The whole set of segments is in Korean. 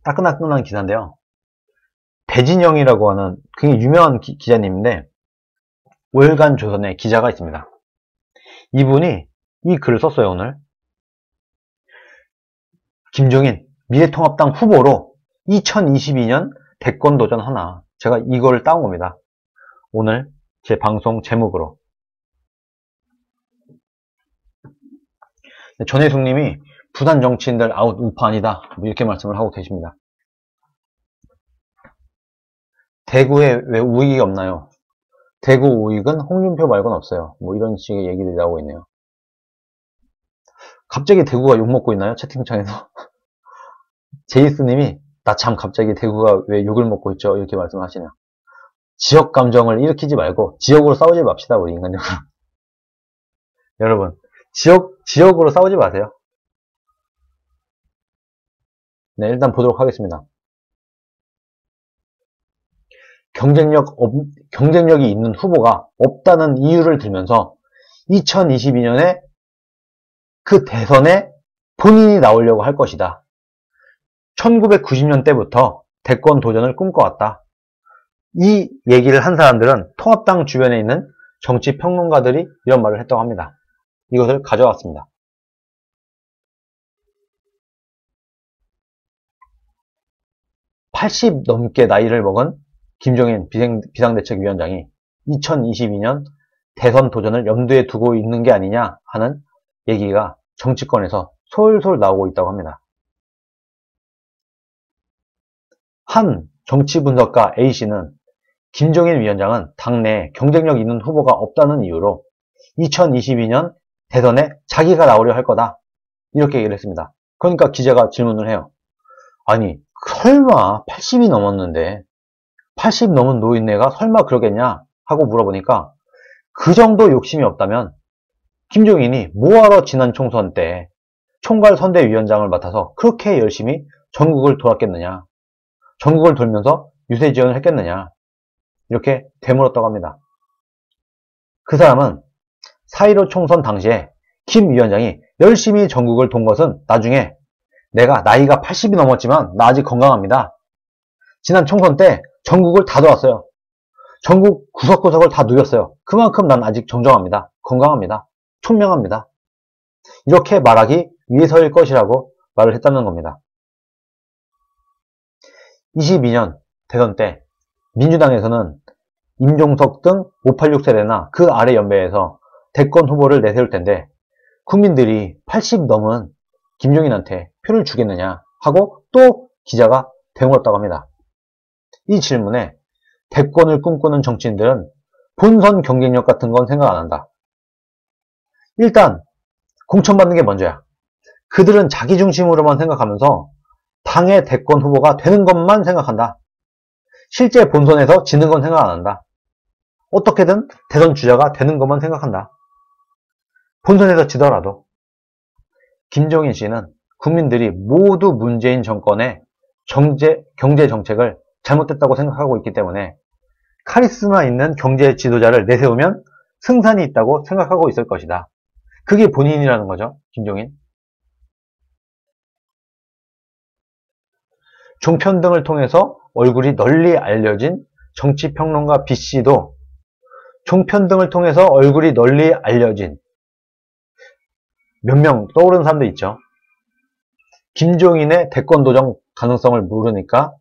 따끈따끈한 기사인데요. 배진영이라고 하는 굉장히 유명한 기자님인데 월간 조선에 기자가 있습니다. 이분이 이 글을 썼어요. 오늘 김종인 미래통합당 후보로 2022년 대권 도전하나. 제가 이걸 따온 겁니다. 오늘 제 방송 제목으로. 전혜숙님이 부산 정치인들 아웃 우파 아니다 이렇게 말씀을 하고 계십니다. 대구에 왜 우익이 없나요? 대구 우익은 홍준표 말고는 없어요. 뭐 이런 식의 얘기들이 나오고 있네요. 갑자기 대구가 욕먹고 있나요? 채팅창에서. 제이스님이 나 참 갑자기 대구가 왜 욕을 먹고 있죠? 이렇게 말씀하시네요. 지역 감정을 일으키지 말고 지역으로 싸우지 맙시다. 우리 인간적으로. 여러분 지역으로 싸우지 마세요. 네, 일단 보도록 하겠습니다. 경쟁력이 있는 후보가 없다는 이유를 들면서 2022년에 그 대선에 본인이 나오려고 할 것이다. 1990년 때부터 대권 도전을 꿈꿔왔다. 이 얘기를 한 사람들은 통합당 주변에 있는 정치평론가들이 이런 말을 했다고 합니다. 이것을 가져왔습니다. 80 넘게 나이를 먹은 김종인 비상대책위원장이 2022년 대선 도전을 염두에 두고 있는 게 아니냐 하는 얘기가 정치권에서 솔솔 나오고 있다고 합니다. 한 정치분석가 A씨는 김종인 위원장은 당내에 경쟁력 있는 후보가 없다는 이유로 2022년 대선에 자기가 나오려 할 거다. 이렇게 얘기를 했습니다. 그러니까 기자가 질문을 해요. 아니 설마 80이 넘었는데 80 넘은 노인네가 설마 그러겠냐 하고 물어보니까 그 정도 욕심이 없다면 김종인이 뭐하러 지난 총선 때 총괄선대위원장을 맡아서 그렇게 열심히 전국을 돌았겠느냐, 전국을 돌면서 유세지원을 했겠느냐, 이렇게 되물었다고 합니다. 그 사람은 4.15 총선 당시에 김 위원장이 열심히 전국을 돈 것은 나중에 내가 나이가 80이 넘었지만 나 아직 건강합니다. 지난 총선 때 전국을 다 돌았어요. 전국 구석구석을 다 누볐어요. 그만큼 난 아직 정정합니다. 건강합니다. 총명합니다. 이렇게 말하기 위해서일 것이라고 말을 했다는 겁니다. 22년 대선 때 민주당에서는 임종석 등 586 세대나 그 아래 연배에서 대권 후보를 내세울 텐데 국민들이 80 넘은 김종인한테 표를 주겠느냐 하고 또 기자가 되물었다고 합니다. 이 질문에 대권을 꿈꾸는 정치인들은 본선 경쟁력 같은 건 생각 안 한다. 일단 공천받는 게 먼저야. 그들은 자기 중심으로만 생각하면서 당의 대권 후보가 되는 것만 생각한다. 실제 본선에서 지는 건 생각 안 한다. 어떻게든 대선 주자가 되는 것만 생각한다. 본선에서 지더라도. 김종인 씨는 국민들이 모두 문재인 정권의 경제 정책을 잘못됐다고 생각하고 있기 때문에 카리스마 있는 경제 지도자를 내세우면 승산이 있다고 생각하고 있을 것이다. 그게 본인이라는 거죠. 김종인. 종편 등을 통해서 얼굴이 널리 알려진 정치평론가 B씨도 종편 등을 통해서 얼굴이 널리 알려진 몇 명 떠오르는 사람도 있죠. 김종인의 대권 도전 가능성을 모르니까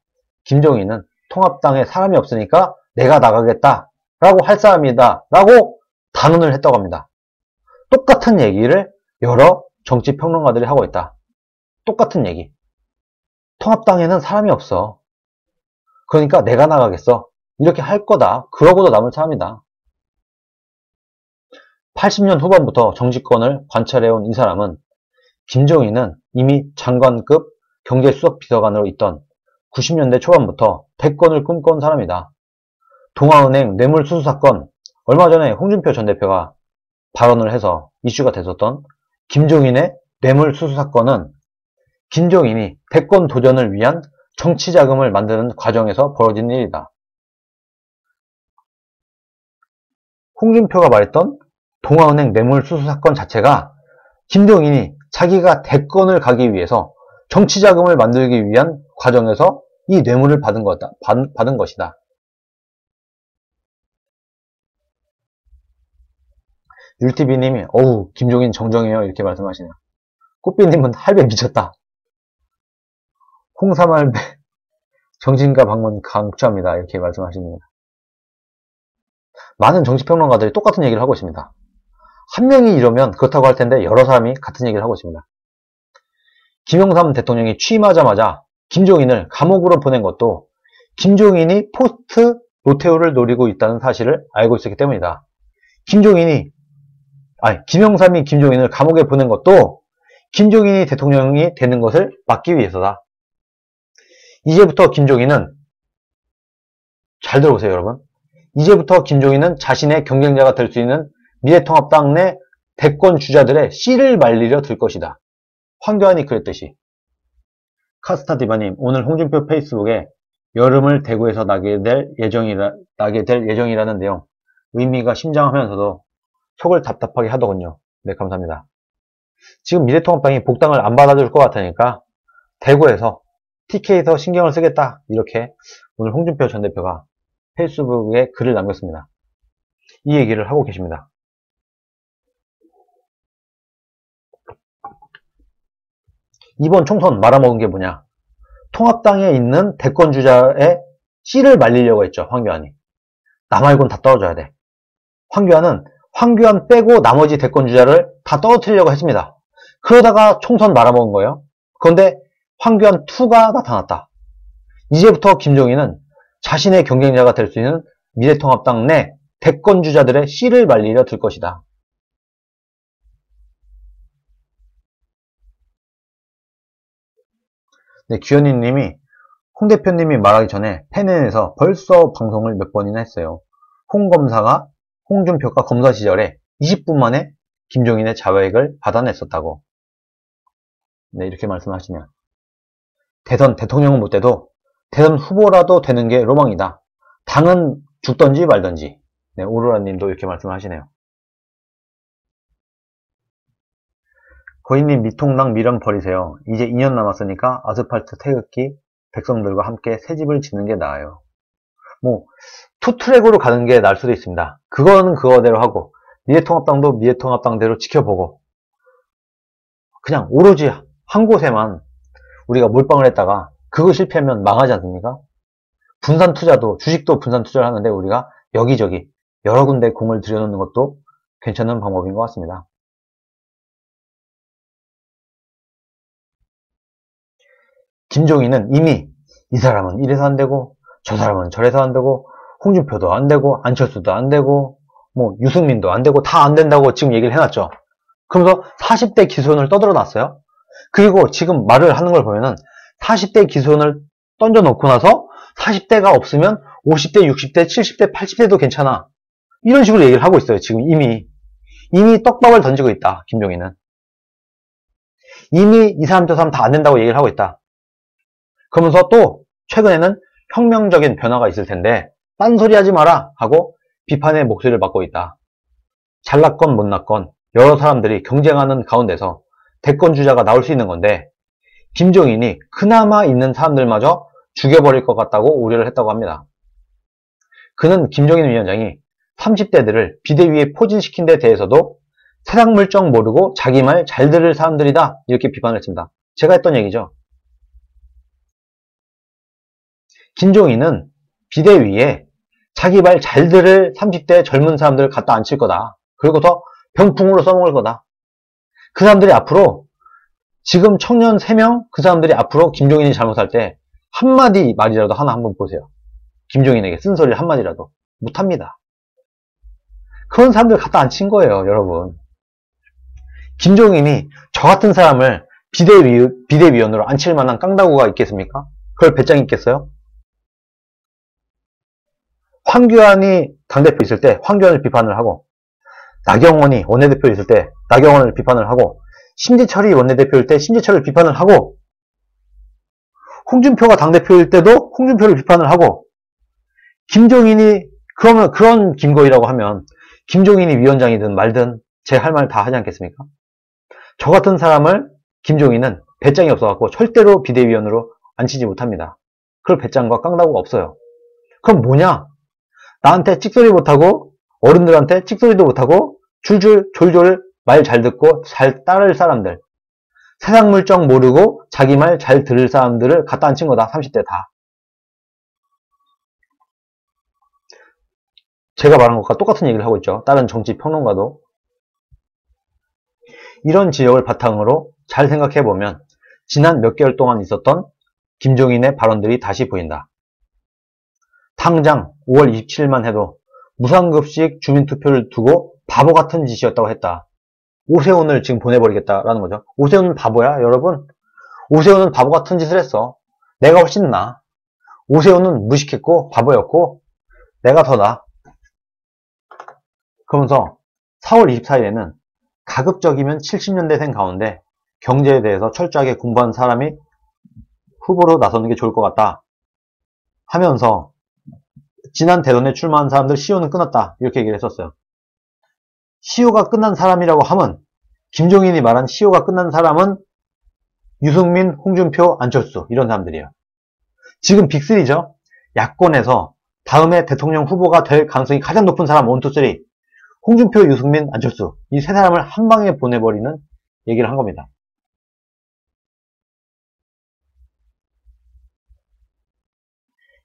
김종인은 통합당에 사람이 없으니까 내가 나가겠다 라고 할 사람이다 라고 단언을 했다고 합니다. 똑같은 얘기를 여러 정치평론가들이 하고 있다. 똑같은 얘기. 통합당에는 사람이 없어. 그러니까 내가 나가겠어. 이렇게 할 거다. 그러고도 남을 사람이다. 80년 후반부터 정치권을 관찰해온 이 사람은 김종인은 이미 장관급 경제수석비서관으로 있던 90년대 초반부터 대권을 꿈꿔온 사람이다. 동아은행 뇌물수수 사건, 얼마 전에 홍준표 전 대표가 발언을 해서 이슈가 됐었던 김종인의 뇌물수수 사건은 김종인이 대권 도전을 위한 정치자금을 만드는 과정에서 벌어진 일이다. 홍준표가 말했던 동아은행 뇌물수수 사건 자체가 김종인이 자기가 대권을 가기 위해서 정치자금을 만들기 위한 과정에서 이 뇌물을 받은 것이다. 율티비님이 어우 김종인 정정해요 이렇게 말씀하시네요. 꽃비님은 할배 미쳤다. 홍삼할배 정신과 방문 강추합니다 이렇게 말씀하십니다. 많은 정치평론가들이 똑같은 얘기를 하고 있습니다. 한 명이 이러면 그렇다고 할 텐데 여러 사람이 같은 얘기를 하고 있습니다. 김영삼 대통령이 취임하자마자 김종인을 감옥으로 보낸 것도 김종인이 포스트 노태우를 노리고 있다는 사실을 알고 있었기 때문이다. 김영삼이 김종인을 감옥에 보낸 것도 김종인이 대통령이 되는 것을 막기 위해서다. 이제부터 김종인은 잘 들어보세요 여러분. 이제부터 김종인은 자신의 경쟁자가 될 수 있는 미래통합당 내 대권 주자들의 씨를 말리려 들 것이다. 황교안이 그랬듯이. 카스타디바님 오늘 홍준표 페이스북에 여름을 대구에서 나게 될 예정이라는 내용 의미가 심장하면서도 속을 답답하게 하더군요. 네 감사합니다. 지금 미래통합당이 복당을 안 받아줄 것 같으니까 대구에서 TK에서 신경을 쓰겠다 이렇게 오늘 홍준표 전 대표가 페이스북에 글을 남겼습니다. 이 얘기를 하고 계십니다. 이번 총선 말아먹은 게 뭐냐? 통합당에 있는 대권주자의 씨를 말리려고 했죠. 황교안이. 나 말고는 다 떨어져야 돼. 황교안은 황교안 빼고 나머지 대권주자를 다 떨어뜨리려고 했습니다. 그러다가 총선 말아먹은 거예요. 그런데 황교안 2가 나타났다. 이제부터 김종인은 자신의 경쟁자가 될 수 있는 미래통합당 내 대권주자들의 씨를 말리려 들 것이다. 네, 규현이님이 홍 대표님이 말하기 전에 팬엔에서 벌써 방송을 몇 번이나 했어요. 홍 검사가 홍준표가 검사 시절에 20분 만에 김종인의 자백을 받아냈었다고. 네, 이렇게 말씀하시면 대선 대통령은 못 돼도 대선 후보라도 되는 게 로망이다. 당은 죽던지 말던지. 네, 오로라님도 이렇게 말씀하시네요. 거인님 미통당 미련 버리세요. 이제 2년 남았으니까 아스팔트 태극기 백성들과 함께 새 집을 짓는 게 나아요. 뭐 투트랙으로 가는 게 나을 수도 있습니다. 그거는 그거대로 하고 미래통합당도 미래통합당대로 지켜보고 그냥 오로지 한 곳에만 우리가 몰빵을 했다가 그거 실패하면 망하지 않습니까? 분산 투자도 주식도 분산 투자를 하는데 우리가 여기저기 여러 군데 공을 들여놓는 것도 괜찮은 방법인 것 같습니다. 김종인은 이미 이 사람은 이래서 안 되고 저 사람은 저래서 안 되고 홍준표도 안 되고 안철수도 안 되고 뭐 유승민도 안 되고 다 안 된다고 지금 얘기를 해놨죠. 그러면서 40대 기손을 떠들어 놨어요. 그리고 지금 말을 하는 걸 보면은 40대 기손을 던져놓고 나서 40대가 없으면 50대, 60대, 70대, 80대도 괜찮아. 이런 식으로 얘기를 하고 있어요. 지금 이미 떡밥을 던지고 있다. 김종인은. 이미 이 사람 저 사람 다 안 된다고 얘기를 하고 있다. 그러면서 또 최근에는 혁명적인 변화가 있을 텐데 딴소리 하지 마라 하고 비판의 목소리를 받고 있다. 잘났건 못났건 여러 사람들이 경쟁하는 가운데서 대권주자가 나올 수 있는 건데 김종인이 그나마 있는 사람들마저 죽여버릴 것 같다고 우려를 했다고 합니다. 그는 김종인 위원장이 30대들을 비대위에 포진시킨 데 대해서도 세상 물정 모르고 자기 말 잘 들을 사람들이다 이렇게 비판을 했습니다. 제가 했던 얘기죠. 김종인은 비대위에 자기 말 잘 들을 30대 젊은 사람들을 갖다 앉힐 거다. 그리고서 병풍으로 써먹을 거다. 그 사람들이 앞으로 지금 청년 3명 그 사람들이 앞으로 김종인이 잘못할 때 한마디 말이라도 하나 한번 보세요. 김종인에게 쓴소리를 한마디라도 못합니다. 그런 사람들 갖다 앉힌 거예요. 여러분. 김종인이 저 같은 사람을 비대위원으로 앉힐 만한 깡다구가 있겠습니까? 그걸 배짱이 있겠어요? 황교안이 당대표 있을 때 황교안을 비판을 하고 나경원이 원내대표 있을 때 나경원을 비판을 하고 심재철이 원내대표일 때 심재철을 비판을 하고 홍준표가 당대표일 때도 홍준표를 비판을 하고 김종인이 그러면 그런 김거희라고 하면 김종인이 위원장이든 말든 제 할 말 다 하지 않겠습니까? 저 같은 사람을 김종인은 배짱이 없어갖고 절대로 비대위원으로 앉히지 못합니다. 그럴 배짱과 깡다구가 없어요. 그럼 뭐냐? 나한테 찍소리 못하고 어른들한테 찍소리도 못하고 줄줄 졸졸 말 잘 듣고 잘 따를 사람들, 세상 물정 모르고 자기 말 잘 들을 사람들을 갖다 앉힌 거다. 30대 다. 제가 말한 것과 똑같은 얘기를 하고 있죠. 다른 정치 평론가도. 이런 지적을 바탕으로 잘 생각해보면 지난 몇 개월 동안 있었던 김종인의 발언들이 다시 보인다. 당장 5월 27일만 해도 무상급식 주민투표를 두고 바보 같은 짓이었다고 했다. 오세훈을 지금 보내버리겠다라는 거죠. 오세훈은 바보야, 여러분? 오세훈은 바보 같은 짓을 했어. 내가 훨씬 나아. 오세훈은 무식했고 바보였고 내가 더 나아. 그러면서 4월 24일에는 가급적이면 70년대생 가운데 경제에 대해서 철저하게 공부한 사람이 후보로 나서는 게 좋을 것 같다 하면서 지난 대선에 출마한 사람들 시효는 끝났다 이렇게 얘기를 했었어요. 시효가 끝난 사람이라고 하면 김종인이 말한 시효가 끝난 사람은 유승민, 홍준표, 안철수 이런 사람들이에요. 지금 빅3죠. 야권에서 다음에 대통령 후보가 될 가능성이 가장 높은 사람 1, 2, 3 홍준표, 유승민, 안철수 이 세 사람을 한 방에 보내버리는 얘기를 한 겁니다.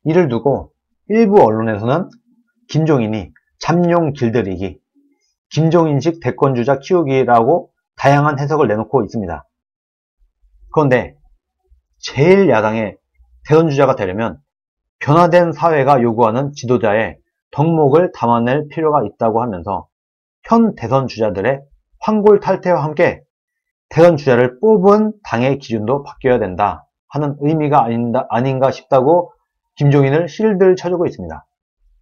이를 두고 일부 언론에서는 김종인이 잠룡 길들이기, 김종인식 대권주자 키우기라고 다양한 해석을 내놓고 있습니다. 그런데 제일 야당의 대선주자가 되려면 변화된 사회가 요구하는 지도자의 덕목을 담아낼 필요가 있다고 하면서 현 대선 주자들의 황골탈퇴와 함께 대선 주자를 뽑은 당의 기준도 바뀌어야 된다 하는 의미가 아닌가 싶다고 김종인을 실드를 쳐주고 있습니다.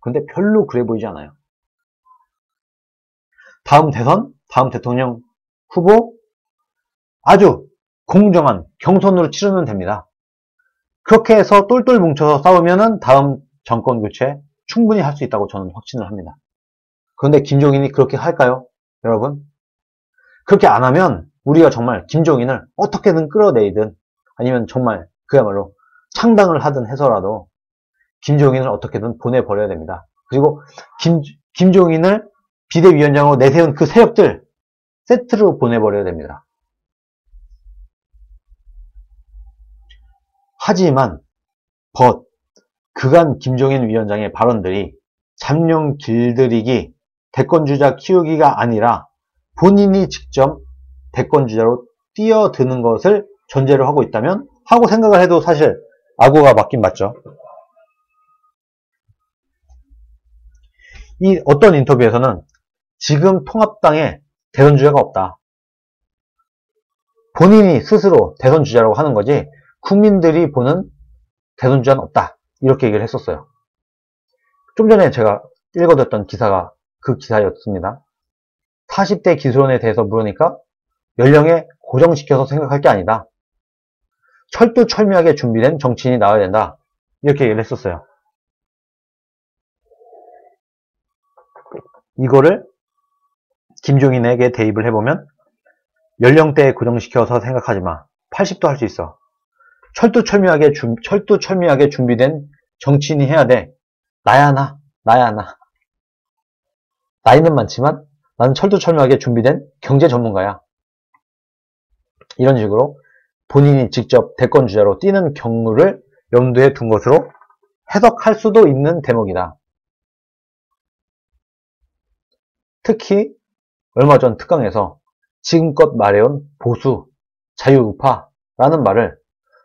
근데 별로 그래 보이지 않아요. 다음 대선, 다음 대통령 후보 아주 공정한 경선으로 치르면 됩니다. 그렇게 해서 똘똘 뭉쳐서 싸우면은 다음 정권 교체 충분히 할 수 있다고 저는 확신을 합니다. 그런데 김종인이 그렇게 할까요? 여러분? 그렇게 안 하면 우리가 정말 김종인을 어떻게든 끌어내이든 아니면 정말 그야말로 창당을 하든 해서라도 김종인을 어떻게든 보내버려야 됩니다. 그리고 김종인을 비대위원장으로 내세운 그 세력들 세트로 보내버려야 됩니다. 하지만 그간 김종인 위원장의 발언들이 잠룡 길들이기, 대권주자 키우기가 아니라 본인이 직접 대권주자로 뛰어드는 것을 전제로 하고 있다면 하고 생각을 해도 사실 악어가 맞긴 맞죠. 이 어떤 인터뷰에서는 지금 통합당에 대선주자가 없다. 본인이 스스로 대선주자라고 하는 거지 국민들이 보는 대선주자는 없다. 이렇게 얘기를 했었어요. 좀 전에 제가 읽어뒀던 기사가 그 기사였습니다. 40대 기술원에 대해서 물으니까 연령에 고정시켜서 생각할 게 아니다. 철두철미하게 준비된 정치인이 나와야 된다. 이렇게 얘기를 했었어요. 이거를 김종인에게 대입을 해보면 연령대에 고정시켜서 생각하지 마. 80도 할 수 있어. 철두철미하게 준비된 정치인이 해야 돼. 나야 나. 나이는 많지만 나는 철두철미하게 준비된 경제 전문가야. 이런 식으로 본인이 직접 대권주자로 뛰는 경우를 염두에 둔 것으로 해석할 수도 있는 대목이다. 특히 얼마 전 특강에서 지금껏 말해온 보수, 자유우파라는 말을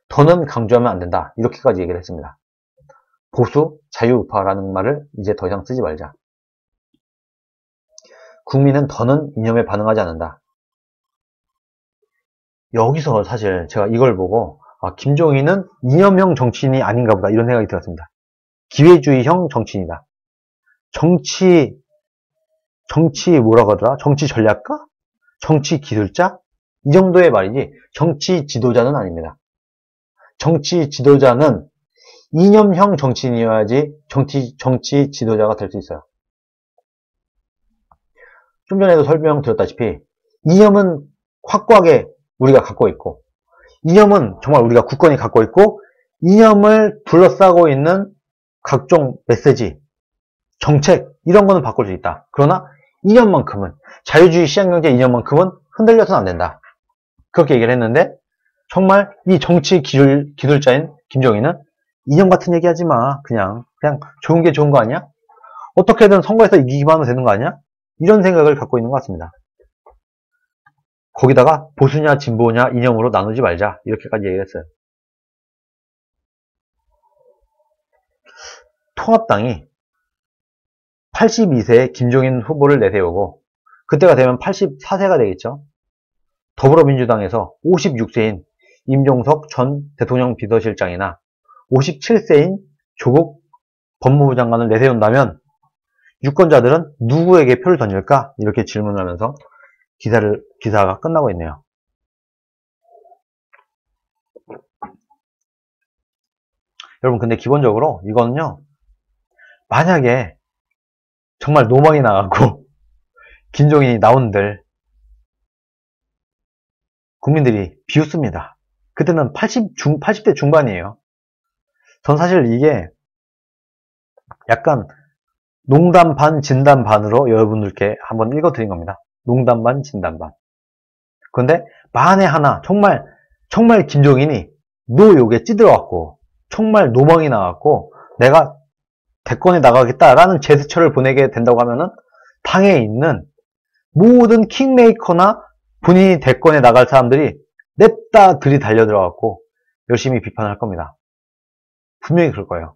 더는 강조하면 안 된다. 이렇게까지 얘기를 했습니다. 보수, 자유우파라는 말을 이제 더 이상 쓰지 말자. 국민은 더는 이념에 반응하지 않는다. 여기서 사실 제가 이걸 보고 김종인은 이념형 정치인이 아닌가 보다 이런 생각이 들었습니다. 기회주의형 정치인이다. 정치 뭐라고 하더라? 정치 전략가? 정치 기술자? 이 정도의 말이지 정치 지도자는 아닙니다. 정치 지도자는 이념형 정치인이어야지 정치 지도자가 될 수 있어요. 좀 전에도 설명드렸다시피 이념은 확고하게 우리가 갖고 있고 이념은 정말 우리가 굳건히 갖고 있고 이념을 둘러싸고 있는 각종 메시지, 정책 이런 거는 바꿀 수 있다. 그러나 이념만큼은, 자유주의 시장경제 이념만큼은 흔들려서는 안 된다. 그렇게 얘기를 했는데, 정말 이 정치 기술자인 김종인은 이념 같은 얘기 하지 마. 그냥 좋은 게 좋은 거 아니야? 어떻게든 선거에서 이기기만 하면 되는 거 아니야? 이런 생각을 갖고 있는 것 같습니다. 거기다가 보수냐 진보냐 이념으로 나누지 말자. 이렇게까지 얘기를 했어요. 통합당이 82세에 김종인 후보를 내세우고, 그때가 되면 84세가 되겠죠. 더불어민주당에서 56세인 임종석 전 대통령 비서실장이나 57세인 조국 법무부 장관을 내세운다면 유권자들은 누구에게 표를 던질까? 이렇게 질문을 하면서 기사가 끝나고 있네요. 여러분, 근데 기본적으로 이거는요, 만약에 정말 노망이 나갖고 김종인이 나온들 국민들이 비웃습니다. 그때는 80대 중반이에요. 전 사실 이게 약간 농담 반 진담 반으로 여러분들께 한번 읽어드린 겁니다. 농담 반 진담 반. 그런데 만에 하나 정말 김종인이 욕에 찌들어갖고 정말 노망이 나갖고 내가 대권에 나가겠다라는 제스처를 보내게 된다고 하면은 당에 있는 모든 킹메이커나 본인이 대권에 나갈 사람들이 냅다 들이 달려들어갖고 열심히 비판을 할 겁니다. 분명히 그럴 거예요.